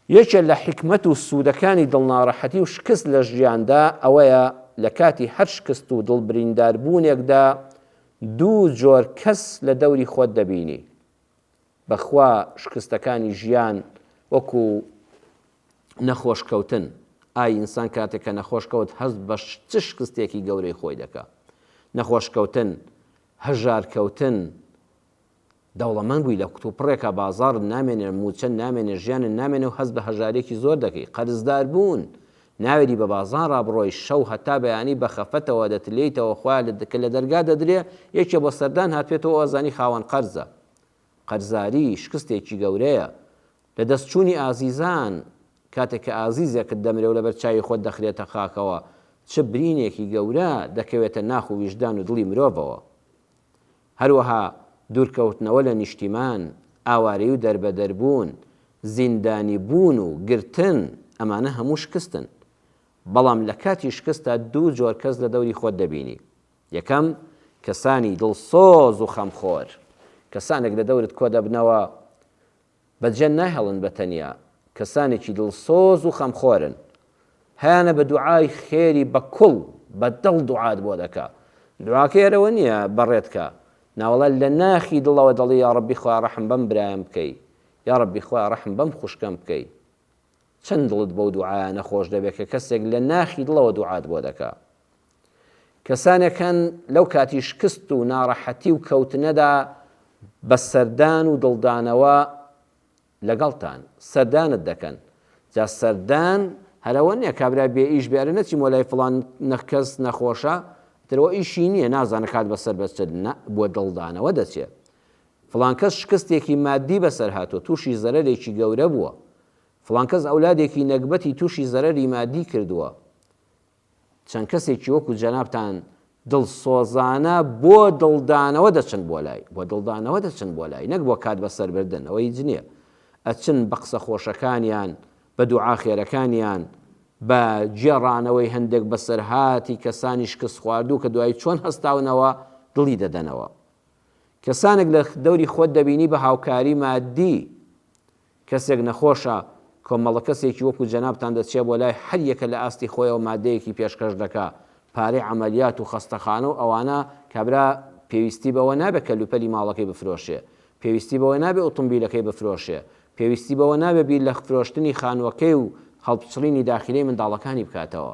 یەکێ لە حیکمەت و سوودەکانی دڵناڕەحەتی و شکست لە ژیاندا ئەوەیە لە کاتی هەر شکست و دڵبرینداربوونێکدا دوو جۆر کەس لە دەوری خۆت دەبینی. بەخوا شکستەکانی ژیان وەکو نەخۆشکەوتن، ئینسان کاتێک کە نەخۆشکەوت هەست بە چ شکستێکی گەورەی خۆی دەکات. نەخۆشکەوتن، هەژارکەوتن، دەوڵەمەند بووی لە کتوپڕێکە بازار نامێنێ، موچە نامێنێ، ژیانت نامێنێ و هەست بە هەژارێکی زۆر دەکەی. قەرزدار بوون، ناوێری بە بازار ڕابڕۆی، شەو هەتا بەیانی بە خەفەتەوە دەتلێیتەوە، خوا کە لە دەرگا دەدرێ یەکێ بۆ سەردان هاتوێتەوە ئەزانی خاوەن قەرزە. قەرزاری شکستێکی گەورەیە. لە دەستچوونی ئازیزان، کاتێک کە ئازیزێکت دەمرێ و لەبەر چاوی خۆت دەخرێتە خاکەوە، چ برینێکی گەورە دەکەوێتە ناخ و ویژدان و دڵی مرۆڤەوە. هەروەها دوورکەوتنەوە لە نیشتیمان، ئاوارەی و دەربەدەربوون، زیندانی بوون و گرتن، ئەمانە هەموو شکستن. بەڵام لە کاتی شکستە دوو جۆر کەس لە دەوری خۆت دەبینی. یەکەم کەسانی دڵسۆز و خەمخۆر، کەسانێک لە دەورت کۆ دەبنەوە بەجێ ناهێڵن بە تەنیا، کەسانێکی دڵسۆز و خەمخۆرن، هیانە بە دوعای خێری بە کوڵ بە دڵ دوعات بۆ دەکا. دواکەیەرەوە نییە بەڕێتکە، ناوەڵە لە ناخی دڵەوە دەڵی یا ڕەبی خوا ڕەحم بەم برایم بکەی، یا ڕەبی خوا ڕەحم بەم خوشکەم بکەی. چەند دڵت بەو دوعایە نەخۆش دەبێت کە کەسێک لە ناخی دڵەوە دوعات بۆ دەکا. کەسانێکن لەو کاتی شکست و ناڕەحەتی و کەوتنەدا بە سەردان و دڵدانەوە لەگەڵتان سەردانت دەکەن. جا سەردان هەرەوە نییە کابرا بێ ئیش بێرە نەچی مۆلای فڵان کەس نەخۆشە ترەوە ئیشی نییە، نازانە کات بەسەر بەچێت، بۆ دڵدانەوە دەچێت. فڵان کەس شکستێکی مادی بەسەر هاتۆ، تووشی زەرەرێکی گەورە بووە. فڵان کەس ئەولادێکی نەکبەتی تووشی زەرەری مادی کردووە. چەند کەسێکی وەکو جەنابتان دڵسۆزانە بۆ دڵدانەوە دەچن بۆ لای، بۆ دڵدانەوە دەچن بۆ لای، نەک بۆ کات بەسەر بردن، ئەوە هیچ نییە. ئەچن بە قسە خۆشەکانیان، بە دوعا خێرەکانیان، بە جێڕانەوەی هەندێک بەسەرهاتی کەسانی شکست خواردوو کە دوای چۆن هەستاونەوە دڵی دەدەنەوە. کەسانێک لە دەوری خۆت دەبینی بە هاوکاری مادی، کەسێک نەخۆشە کۆمەڵە کەسێکی وەکو جەنابتان دەچێت بۆ لای هەر یەکە لە ئاستی خۆیەوە مادەیەکی پێشکەش دەکا، پارەی عەمەلیات و خەستەخانە و ئەوانە کابرا پێویستی بەوە نابێت کەلوپەلی ماڵەکەی بفرۆشێ، پێویستی بەوە نابێت ئۆتۆمبیلەکەی بفرۆشێ، پێویستی بەوە نابێت بیر لە فرۆشتنی خانووەکەی و هەڵبچڕینی داخلەی منداڵەکانی بکاتەوە.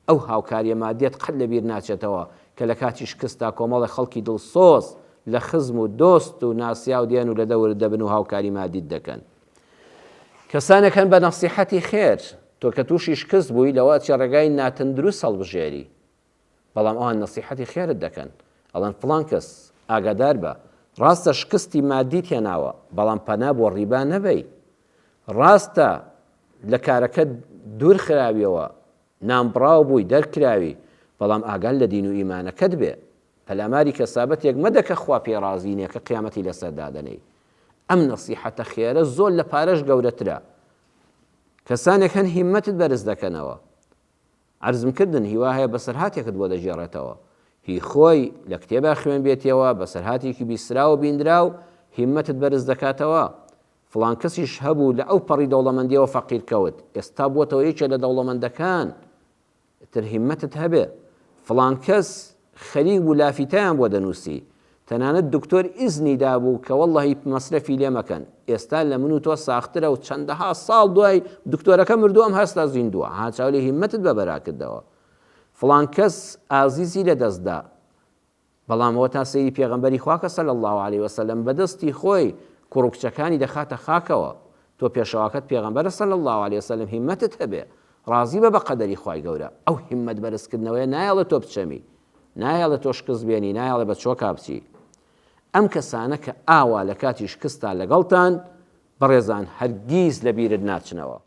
ئەو هاوکاریە مادیەت قەت لەبیر ناچێتەوە کە لە کاتی شکستدا کۆمەڵی خەڵکی دڵسۆز لە خزم و دۆست و ناسیا و دیان و لە دەور دەبن و هاوکاری مادیت دەکەن. کەسانێکن بە نەسیحەتی خێر، تۆ کە تووشی شکست بووی لەوە چی ڕێگای ناتەندروست هەڵبژێری، بەڵام ئەوان نەسیحەتی خێرت دەکەن، ئەڵەن فڵان کەس ئاگادار بە، ڕاستە شکستی مادی تێناوە، بەڵام پەنا بۆ ڕیبا نەبەی. ڕاستە لە کارەکە دوور خراویەوە، نامبڕاو بووی دەرکراوی، بەڵام ئاگال لە دین و ئیمانەکەت بێ. پەلاماری کەسابەتێک مەدەکە خوا پێڕازی نییە کە قیامەتی لەسەر دادەنەی. ئەم نەسیحەتە خێرە زۆر لە پارەش گەورەترە. کەسانێک هەن هیممەتت بەرز دەکەنەوە، عەرزم کردن هیوا هەیە بەسەرهاتێکت بۆ دەژێڕێتەوە، هی خۆی لە کتێبا خوێن بێتەوە، بەسەرهاتێکی بیسترا و بیندرا و هیممەتت بەرز دەکاتەوە. فڵان کەسیش هەبوو لە ئەو پەڕی دەوڵەمەندیەوە فەقیر کەوت، ئێستا بۆتەوە یەکێک لە دەوڵەمەندەکان، تر هیممەتت هەبێ. فڵان کەس خەریک بوو لافیتەیان بۆ دەنووسی، تەنانەت دکتۆر ئیزنی دابوو کە وەڵڵەهی مەسرەفی لێ مەکەن، ئێستا لە من و تۆ ساخترە و چەندەها ساڵ دوای دکتۆرەکە مردووە ئەم هەستا زیندووە، هاچاو لێ هیممەتت بەبەراکردەوە. فڵان کەس ئازیزی لە دەستدا، بەڵام ئەوە تا سەیری پێغەمبەری خواکە صلی الله علیه وسلم بەدەستی خۆی کوڕکچەکانی دەخاتە خاکەوە. تۆ پێشەواکەت پێغەمبەرە صلی الله علیه وسلم هیممەتت هەبێ، ڕازی بە قەدەری خوای گەورە. ئەو هیممەت بەرزکردنەوەی نایەڵێت تۆ بچەمی، نایەڵێت تۆ شکست بێنی، نایەڵێ بە چۆ کابچی. ئەم کەسانە کە ئاوا لە کاتی شکستان لەگەڵتان، بەڕێزان هەرگیز لە بیرت ناچنەوە.